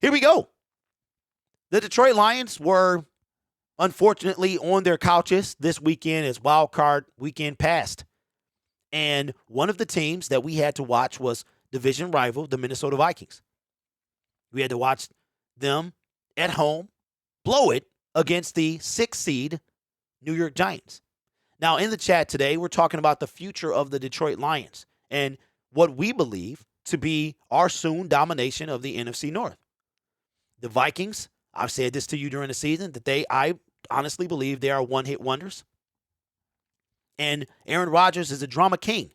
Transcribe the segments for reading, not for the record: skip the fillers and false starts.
Here we go. The Detroit Lions were unfortunately on their couches this weekend as wild card weekend passed. And one of the teams that we had to watch was division rival, the Minnesota Vikings. We had to watch them at home blow it against the 6th seed New York Giants. Now, in the chat today, we're talking about the future of the Detroit Lions and what we believe to be our soon domination of the NFC North. The Vikings, I've said this to you during the season, that I honestly believe they are one-hit wonders. And Aaron Rodgers is a drama king.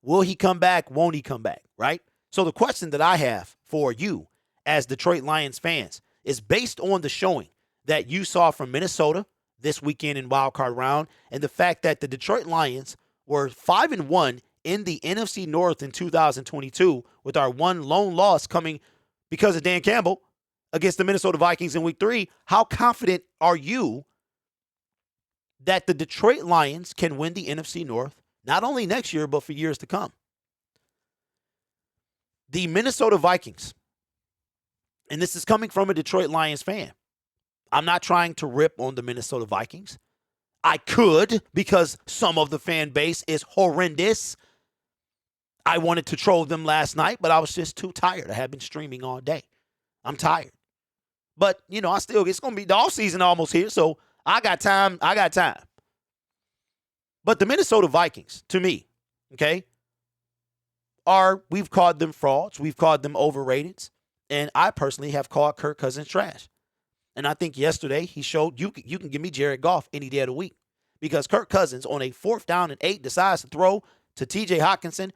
Will he come back? Won't he come back? Right? So the question that I have for you as Detroit Lions fans is based on the showing that you saw from Minnesota this weekend in wild card round and the fact that the Detroit Lions were 5-1 in the NFC North in 2022 with our one lone loss coming because of Dan Campbell against the Minnesota Vikings in week 3. How confident are you that the Detroit Lions can win the NFC North, not only next year, but for years to come? The Minnesota Vikings, and this is coming from a Detroit Lions fan. I'm not trying to rip on the Minnesota Vikings. I could, because some of the fan base is horrendous. I wanted to troll them last night, but I was just too tired. I have been streaming all day. I'm tired. But, it's going to be the offseason almost here, so I got time. But the Minnesota Vikings, to me, okay, we've called them frauds. We've called them overrated. And I personally have called Kirk Cousins trash. And I think yesterday he showed you can give me Jared Goff any day of the week. Because Kirk Cousins on a 4th down and 8 decides to throw to T.J. Hockenson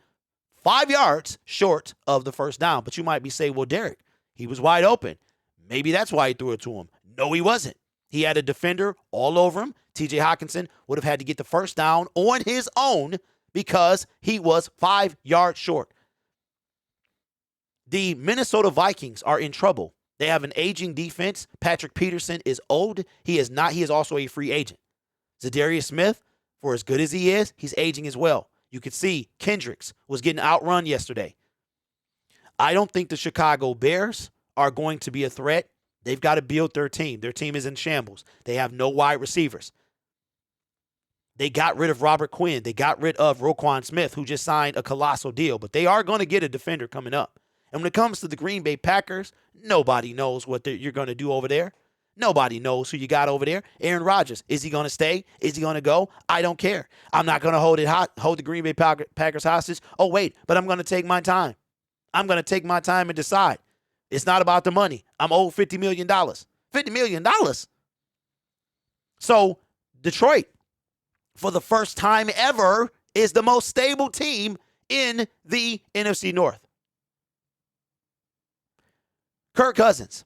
5 yards short of the first down. But you might be saying, well, Derek, he was wide open. Maybe that's why he threw it to him. No, he wasn't. He had a defender all over him. T.J. Hockenson would have had to get the first down on his own because he was 5 yards short. The Minnesota Vikings are in trouble. They have an aging defense. Patrick Peterson is old. He is not. He is also a free agent. Zadarius Smith, for as good as he is, he's aging as well. You could see Kendricks was getting outrun yesterday. I don't think the Chicago Bears are going to be a threat. They've got to build their team. Their team is in shambles. They have no wide receivers. They got rid of Robert Quinn. They got rid of Roquan Smith, who just signed a colossal deal. But they are going to get a defender coming up. And when it comes to the Green Bay Packers, nobody knows what you're going to do over there. Nobody knows who you got over there. Aaron Rodgers, is he going to stay? Is he going to go? I don't care. I'm not going to hold the Green Bay Packers hostage. Oh, wait, but I'm going to take my time. I'm going to take my time and decide. It's not about the money. I'm owed $50 million. $50 million. So Detroit, for the first time ever, is the most stable team in the NFC North. Kirk Cousins,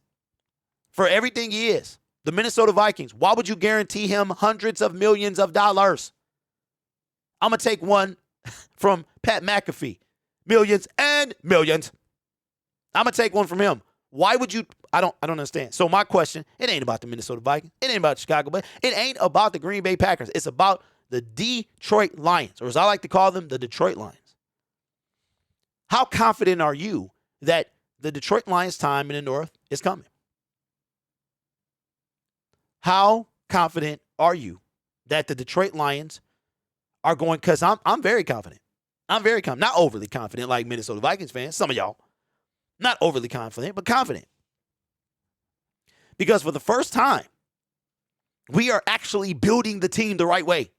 for everything he is, the Minnesota Vikings, why would you guarantee him hundreds of millions of dollars? I'm going to take one from Pat McAfee. Millions and millions. I'm going to take one from him. Why would you? I don't understand. So my question, it ain't about the Minnesota Vikings. It ain't about Chicago, but it ain't about the Green Bay Packers. It's about the Detroit Lions, or as I like to call them, the Detroit Lions. How confident are you that the Detroit Lions' time in the North is coming? How confident are you that the Detroit Lions are going? Because I'm very confident. I'm very confident. Not overly confident like Minnesota Vikings fans. Some of y'all. Not overly confident, but confident. Because for the first time, we are actually building the team the right way.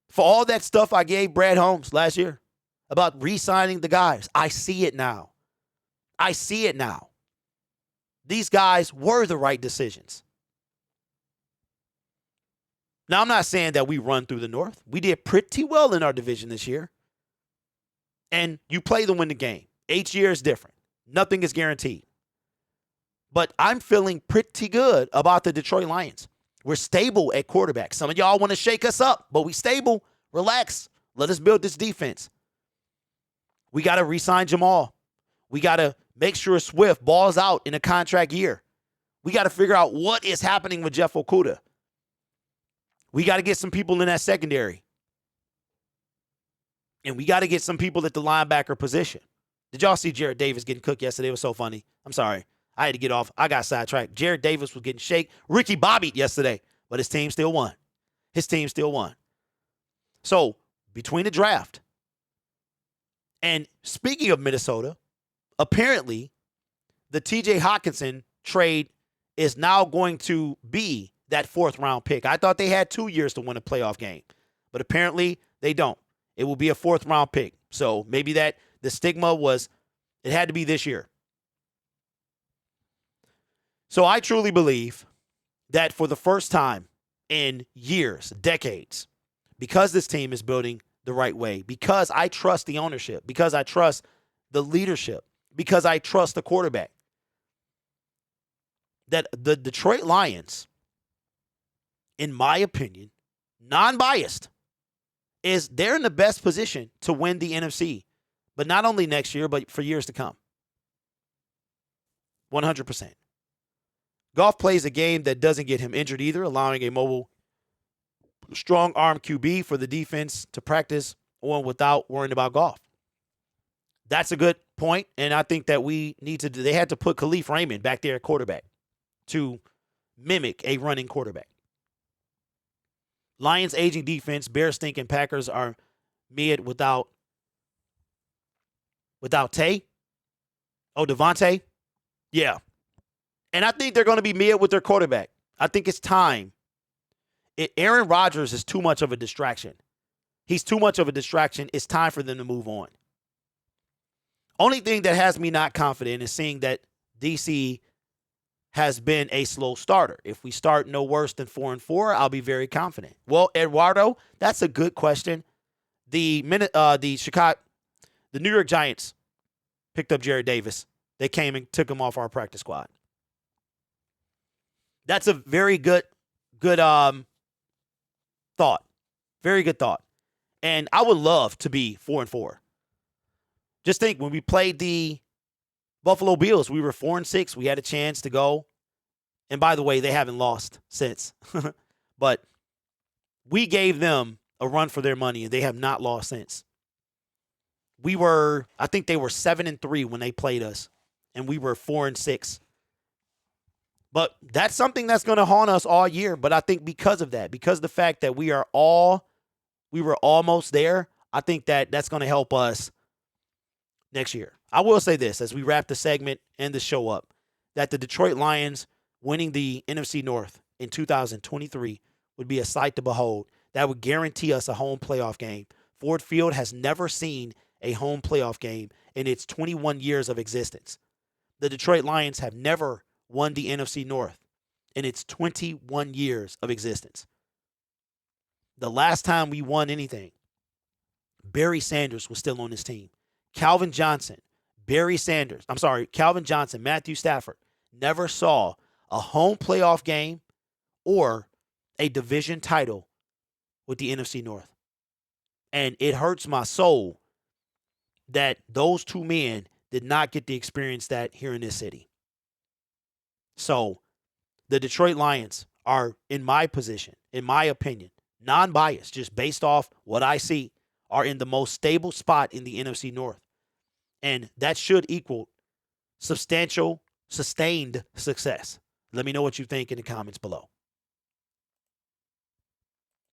For all that stuff I gave Brad Holmes last year about re-signing the guys, I see it now. I see it now. These guys were the right decisions. Now, I'm not saying that we run through the North. We did pretty well in our division this year. And you play to win the game. Each year is different. Nothing is guaranteed. But I'm feeling pretty good about the Detroit Lions. We're stable at quarterback. Some of y'all want to shake us up, but we stable. Relax. Let us build this defense. We got to re-sign Jamal. We got to make sure Swift balls out in a contract year. We got to figure out what is happening with Jeff Okudah. We got to get some people in that secondary. And we got to get some people at the linebacker position. Did y'all see Jared Davis getting cooked yesterday? It was so funny. I'm sorry. I had to get off. I got sidetracked. Jared Davis was getting shake. Ricky bobbied yesterday, but his team still won. His team still won. So, between the draft and speaking of Minnesota, apparently the TJ Hawkinson trade is now going to be that 4th round pick. I thought they had 2 years to win a playoff game, but apparently they don't. It will be a 4th round pick. So maybe that the stigma was it had to be this year. So I truly believe that for the first time in years, decades, because this team is building the right way, because I trust the ownership, because I trust the leadership, because I trust the quarterback, that the Detroit Lions, in my opinion, non-biased, is they're in the best position to win the NFC, but not only next year, but for years to come. 100%. Goff plays a game that doesn't get him injured either, allowing a mobile, strong arm QB for the defense to practice on without worrying about Goff. That's a good point, and I think that we need to. They had to put Khalif Raymond back there at quarterback to mimic a running quarterback. Lions aging defense, Bears stinking, Packers are mid without Tay. Oh, Devontae? Yeah. And I think they're going to be mid with their quarterback. I think it's time. Aaron Rodgers is too much of a distraction. He's too much of a distraction. It's time for them to move on. Only thing that has me not confident is seeing that DC has been a slow starter. If we start no worse than 4-4, I'll be very confident. Well, Eduardo, that's a good question. The New York Giants picked up Jared Davis. They came and took him off our practice squad. That's a very good thought. Very good thought. And I would love to be 4-4. Just think, when we played the Buffalo Bills, we were 4-6. We had a chance to go. And by the way, they haven't lost since. But we gave them a run for their money, and they have not lost since. I think they were 7-3 when they played us, and we were 4-6. But that's something that's going to haunt us all year. But I think because of that, because of the fact that we were almost there, I think that that's going to help us next year. I will say this as we wrap the segment and the show up, that the Detroit Lions winning the NFC North in 2023 would be a sight to behold. That would guarantee us a home playoff game. Ford Field has never seen a home playoff game in its 21 years of existence. The Detroit Lions have never won the NFC North in its 21 years of existence. The last time we won anything, Barry Sanders was still on this team. Calvin Johnson, Matthew Stafford never saw a home playoff game or a division title with the NFC North. And it hurts my soul that those two men did not get to experience that here in this city. So the Detroit Lions are, in my position, in my opinion, non-biased, just based off what I see, are in the most stable spot in the NFC North. And that should equal substantial, sustained success. Let me know what you think in the comments below.